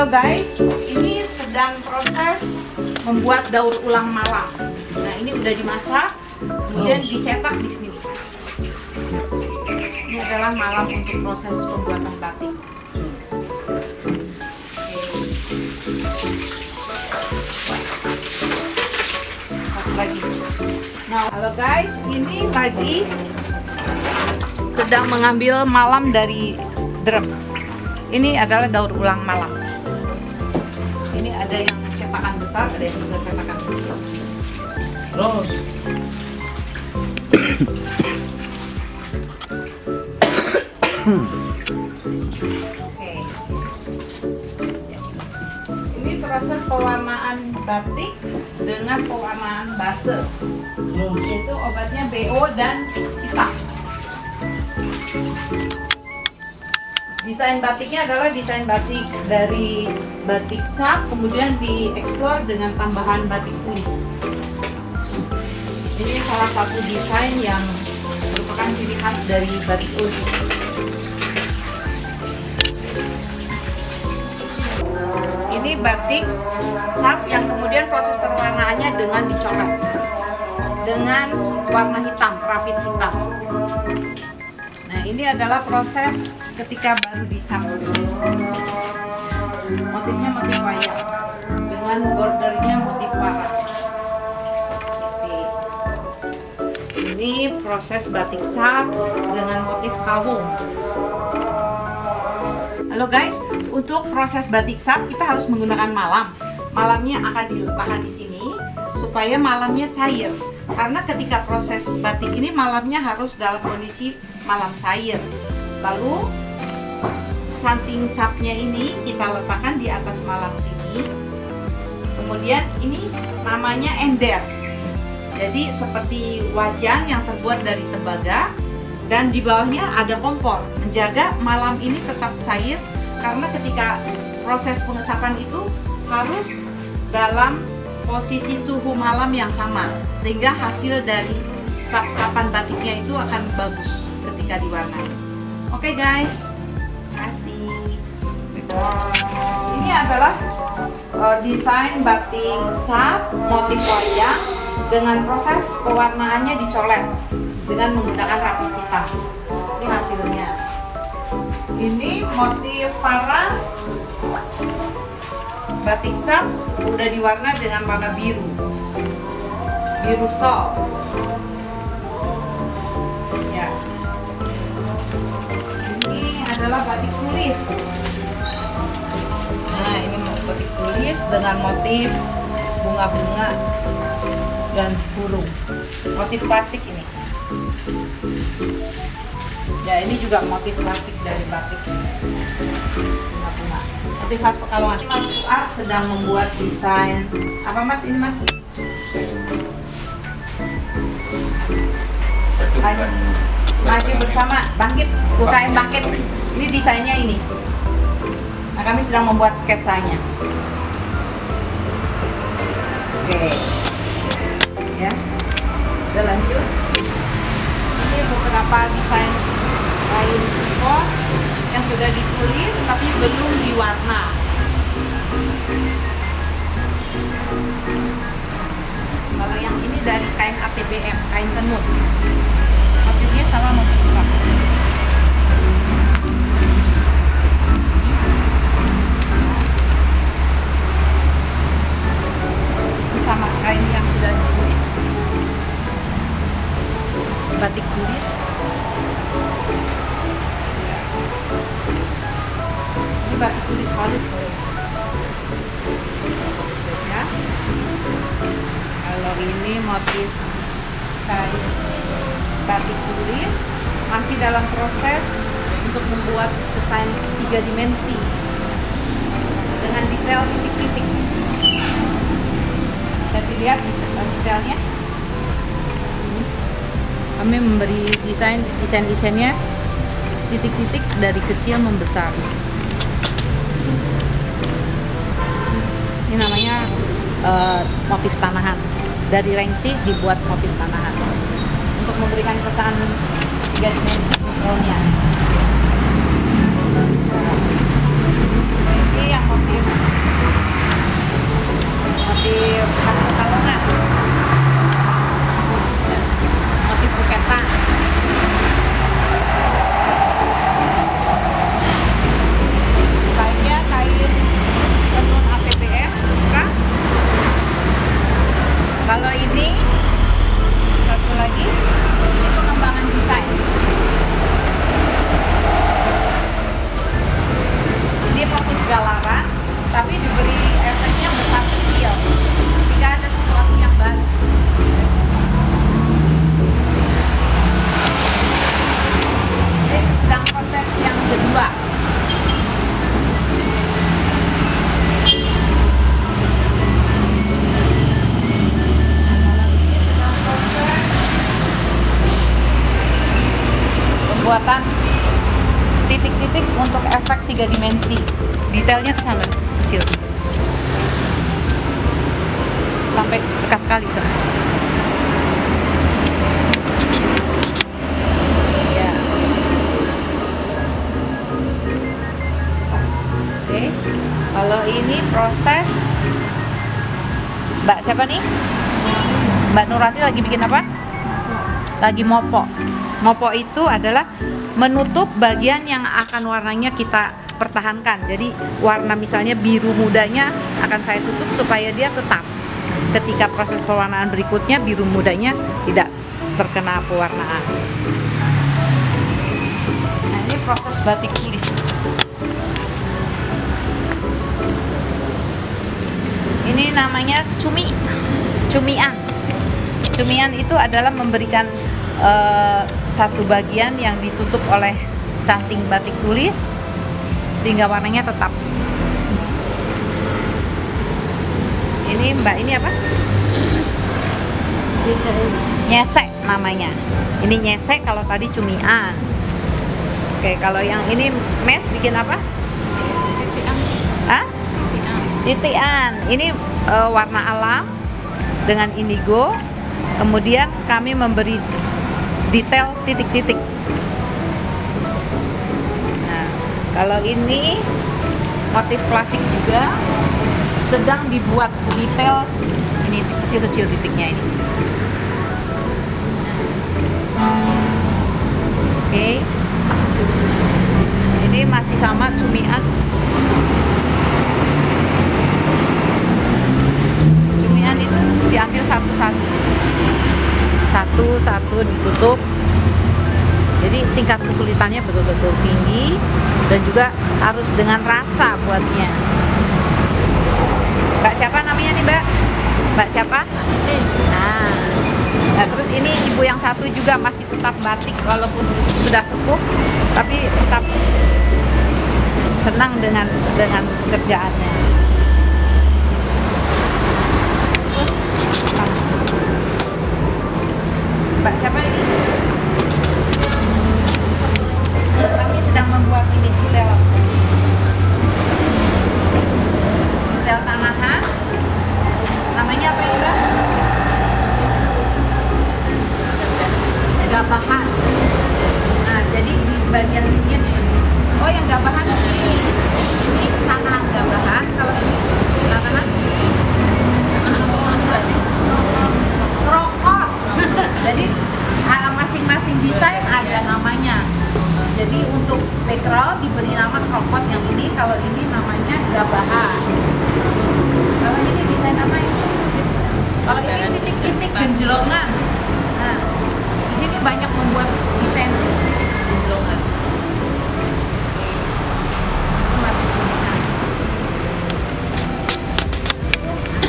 Halo guys, ini sedang proses membuat daur ulang malam. Nah, ini udah dimasak, kemudian dicetak di sini. Ini adalah malam untuk proses pembuatan batik. Satu lagi. Nah, halo guys, ini lagi sedang mengambil malam dari drum. Ini adalah daur ulang malam. Ini ada yang cetakan besar, ada yang juga cetakan kecil. Terus. Oke. Ini proses pewarnaan batik dengan pewarnaan base. Yaitu obatnya BO dan hitam. Desain batiknya adalah desain batik dari batik cap, kemudian dieksplor dengan tambahan batik tulis. Ini salah satu desain yang merupakan ciri khas dari batik tulis. Ini batik cap yang kemudian proses perwarnaannya dengan dicoret dengan warna hitam, rapid hitam. Nah, ini adalah proses ketika baru dicap. Motifnya motif wayang dengan bordernya motif parang. Ini proses batik cap dengan motif kawung. Halo guys, untuk proses batik cap kita harus menggunakan malam. Malamnya akan diletakkan di sini supaya malamnya cair. Karena ketika proses batik ini malamnya harus dalam kondisi malam cair. Lalu canting capnya ini kita letakkan di atas malam sini. Kemudian ini namanya ember. Jadi seperti wajan yang terbuat dari tembaga dan di bawahnya ada kompor menjaga malam ini tetap cair karena ketika proses pengecapan itu harus dalam posisi suhu malam yang sama sehingga hasil dari cap-capan batiknya itu akan bagus ketika diwarnai. Oke guys, kasih. Ini adalah desain batik cap motif wayang dengan proses pewarnaannya dicolet dengan menggunakan rapid hitam. Ini hasilnya. Ini motif parang batik cap udah diwarna dengan warna biru, biru sol. Ya. Ini adalah batik tulis. Nah, ini batik tulis dengan motif bunga-bunga dan burung. Motif klasik ini. Ya, ini juga motif klasik dari batik bunga-bunga. Motif khas Pekalongan. Mas Fuad sedang membuat desain apa Mas ini Mas? Maju bersama bangkit UKM bangkit. Ini desainnya ini. Nah, kami sedang membuat sketsanya. Oke. Ya. Kita lanjut. Ini beberapa desain kain sifon yang sudah ditulis tapi belum diwarna. Kalau yang ini dari kain ATBM, kain tenun. Motifnya sama motif kerap. Ini sama kain yang sudah ditulis. Batik tulis. Ini batik tulis halus kalau ya. Kalau ini motif kain batik tulis masih dalam proses untuk membuat desain 3 dimensi dengan detail titik-titik. Bisa dilihat detailnya. Kami memberi desainnya titik-titik dari kecil membesar. Ini namanya motif tanahan. Dari rengsi dibuat motif tanahan untuk memberikan kesan 3 dimensi kontrolnya. Ini yang motif khas Pekalongan, motif buketan. Kainnya kain tenun ATBF sutra. Kalau ini satu lagi, ini pengembangan desain. Ini motif galaran, tapi diberi efeknya besar kecil, sehingga ada sesuatu yang baru. Ini sedang proses yang kedua. Ini sedang proses pembuatan titik-titik untuk efek 3 dimensi. Detailnya ke sana kecil. Sampai dekat sekali sana. Ya. Oke. Kalau ini proses Mbak siapa nih? Mbak Nurati lagi bikin apa? Lagi mopo. Mopo itu adalah menutup bagian yang akan warnanya kita pertahankan. Jadi warna misalnya biru mudanya akan saya tutup supaya dia tetap. Ketika proses pewarnaan berikutnya biru mudanya tidak terkena pewarnaan. Nah, ini proses batik tulis. Ini namanya cumian. Cumian itu adalah memberikan satu bagian yang ditutup oleh canting batik tulis sehingga warnanya tetap. Ini Mbak ini apa? Nyesek namanya. Ini nyesek, kalau tadi cumian. Oke, kalau yang ini Mes bikin apa? Hah? Titian. Ini warna alam dengan indigo. Kemudian kami memberi detail titik-titik. Nah, kalau ini motif klasik juga sedang dibuat detail. Ini kecil-kecil titiknya ini. Oke. Ini masih sama cumian. Cumian itu diambil satu-satu. Satu-satu ditutup. Jadi tingkat kesulitannya betul-betul tinggi dan juga harus dengan rasa buatnya. Mbak siapa namanya nih Mbak? Mbak siapa? Nah, terus ini ibu yang satu juga masih tetap batik walaupun sudah sepuh, tapi tetap senang dengan kerjaannya. Mbak siapa ini? Kami sedang membuat ini detail tanahan. Namanya apa ini Mbak? Gabahan. Nah, jadi di bagian sini nih. Oh, yang gabahan ini tanahan gabahan. Kalau ini tanahan krokot. Jadi masing-masing desain ada namanya. Jadi untuk background diberi nama krokot yang ini, kalau ini namanya gabahan. Kalau ini desain apa ini? Kalau ini titik-titik genjelongan. Nah, di sini banyak membuat desain genjelongan. Ini masih cumian.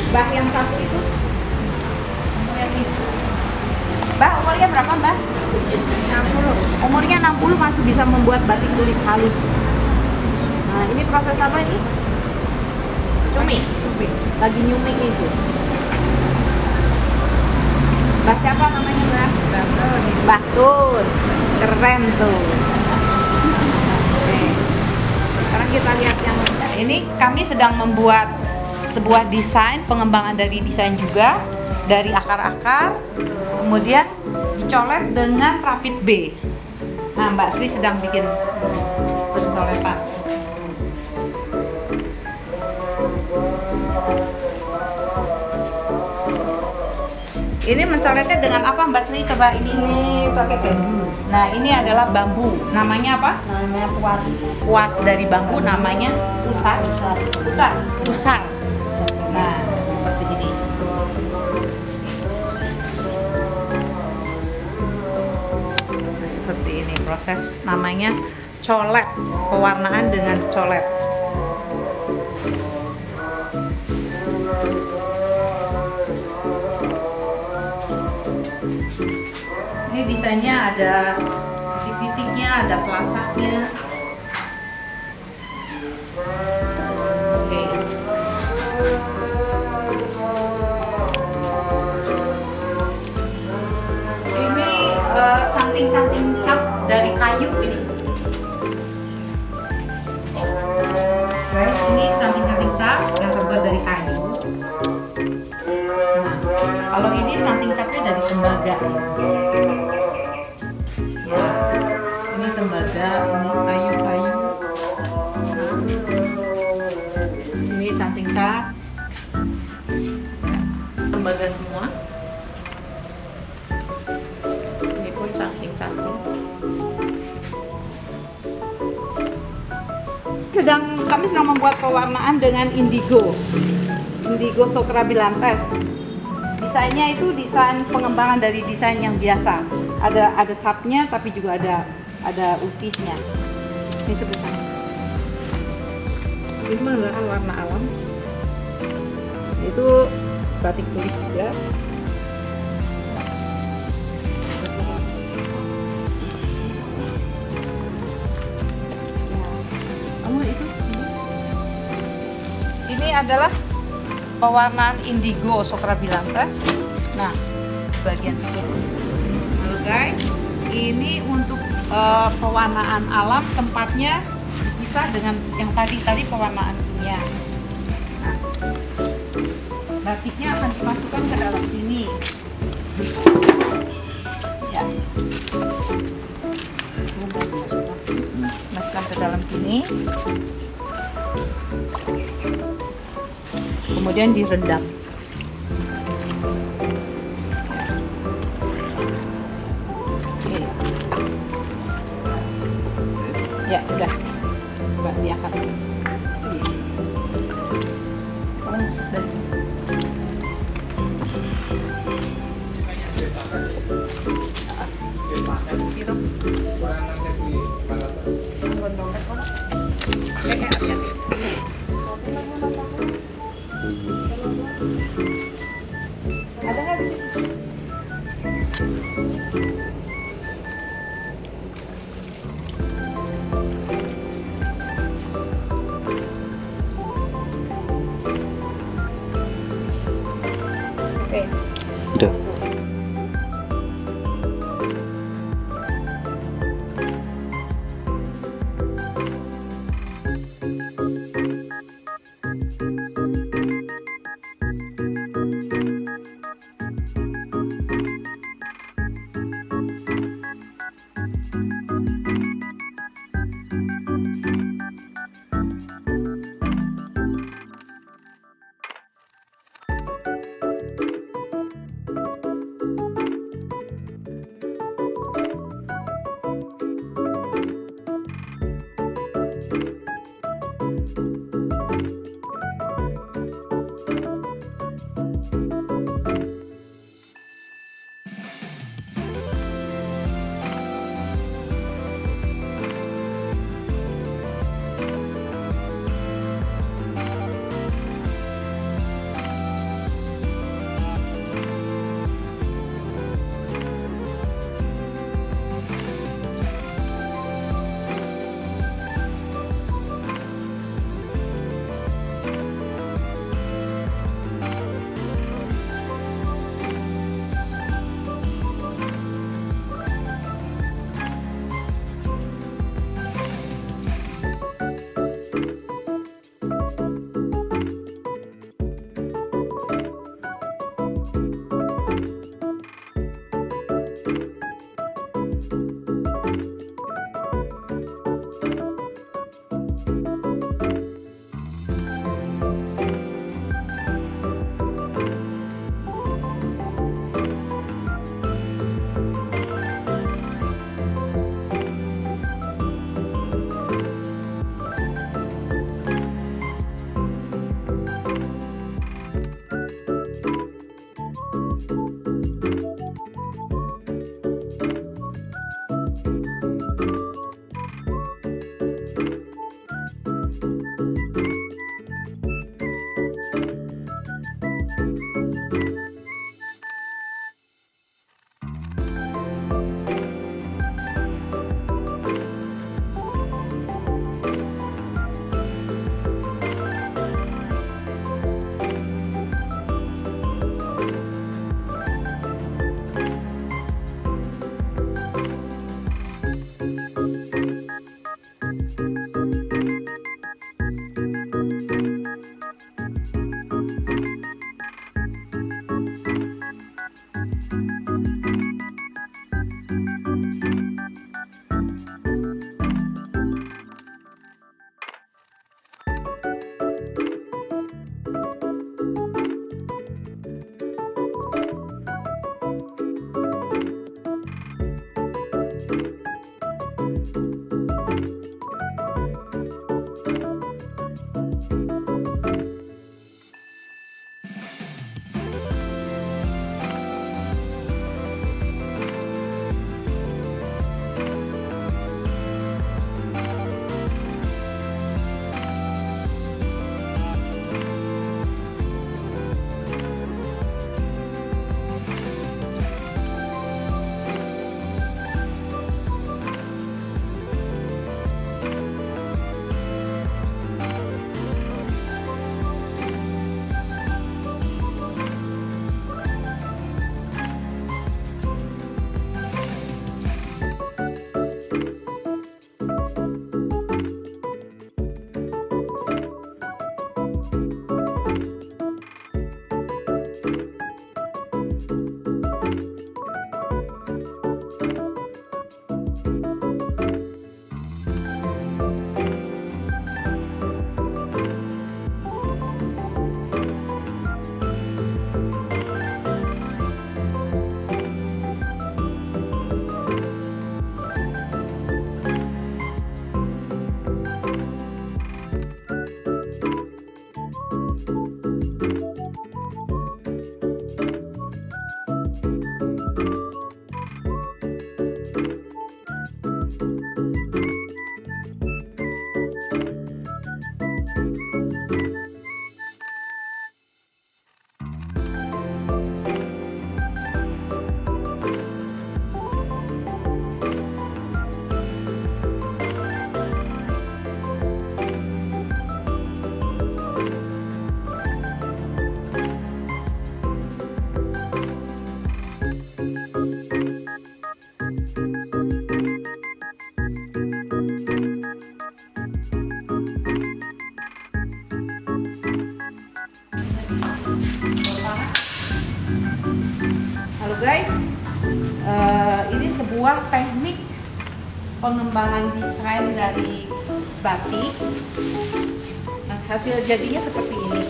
Mbah yang satu itu yang itu. Mbak, umurnya berapa Mbak? 60. Umurnya 60 masih bisa membuat batik tulis halus. Nah, ini proses apa ini? Cumi. Lagi nyumi itu. Mbak siapa namanya Mbak? Batun. Keren tuh. Oke. Sekarang kita lihat yang ini, kami sedang membuat sebuah desain, pengembangan dari desain juga dari akar-akar, kemudian dicolet dengan rapid B. Nah, Mbak Sri sedang bikin pencoletan. Ini mencoletnya dengan apa Mbak Sri? Coba ini. Ini pakai bambu. Nah, ini adalah bambu. Namanya apa? Namanya puas. Puas dari bambu namanya pusar. Pusar. Pusar. Pusar. Nah, seperti ini. Nah, seperti ini proses namanya colet. Pewarnaan dengan colet. Ini desainnya ada titik-titiknya, ada pelacaknya. Oke. Ini canting-canting cat dari kayu ini. Guys, ini canting-canting cat yang terbuat dari kayu. Nah, kalau ini canting catnya dari tembaga ya. Ya, ini tembaga, ini kayu-kayu. Nah, ini canting cat. Ya, tembaga semua. Ini pun canting-canting. Kami sedang membuat pewarnaan dengan indigo Socra Brillantes. Desainnya itu desain pengembangan dari desain yang biasa. Ada capnya tapi juga ada ukisnya. Ini sebesar. Ini menggunakan warna alam. Itu batik tulis juga. Ini adalah pewarnaan indigo Socra Brillantes. Nah, bagian situ. Halo guys, ini untuk pewarnaan alam, tempatnya dipisah dengan yang tadi pewarnaan kimia. Nah, batiknya akan dimasukkan ke dalam sini. Ya. Masukkan ke dalam sini. Kemudian direndam. Oke. Ya udah, coba diangkat. Kamu masuk dari sini. Piro? Dompet kok. Hati-hati. Ada nggak di situ? Oke. Udah. sebuah teknik pengembangan desain dari batik. Nah, hasil jadinya seperti ini.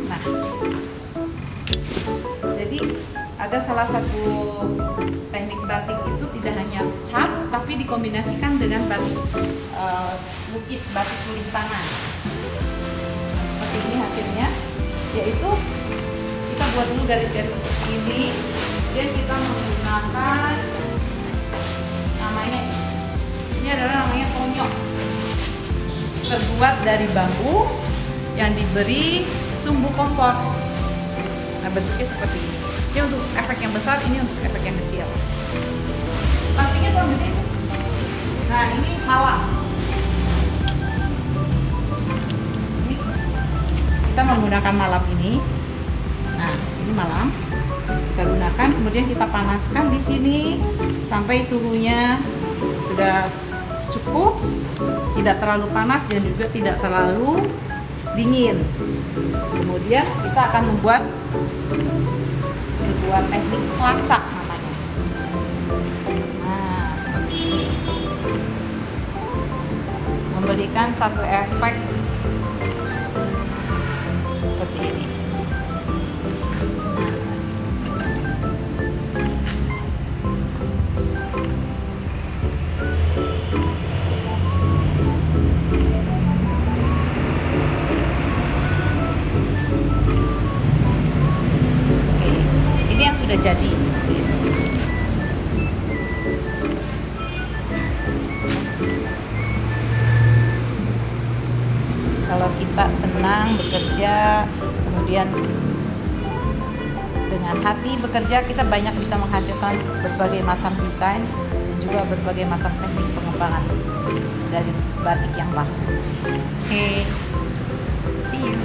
Nah, jadi ada salah satu teknik batik itu tidak hanya cat, tapi dikombinasikan dengan batik lukis, batik tulis tangan. Nah, seperti ini hasilnya, yaitu kita buat dulu garis-garis seperti ini, dan kita menggunakan namanya, ini adalah namanya tonyok, terbuat dari bambu yang diberi sumbu kompor. Nah, bentuknya seperti ini. Ini untuk efek yang besar, ini untuk efek yang kecil. Plastiknya terlalu gede. Nah, ini malam. Ini kita menggunakan malam ini. Nah, ini malam. Kita gunakan, kemudian kita panaskan di sini sampai suhunya sudah cukup, tidak terlalu panas dan juga tidak terlalu dingin. Kemudian kita akan membuat sebuah teknik pelacak namanya. Nah, seperti ini, memberikan satu efek seperti ini. Sudah jadi seperti ini. Kalau kita senang bekerja, kemudian dengan hati bekerja, kita banyak bisa menghasilkan berbagai macam desain dan juga berbagai macam teknik pengembangan dari batik yang baku. Oke, see you.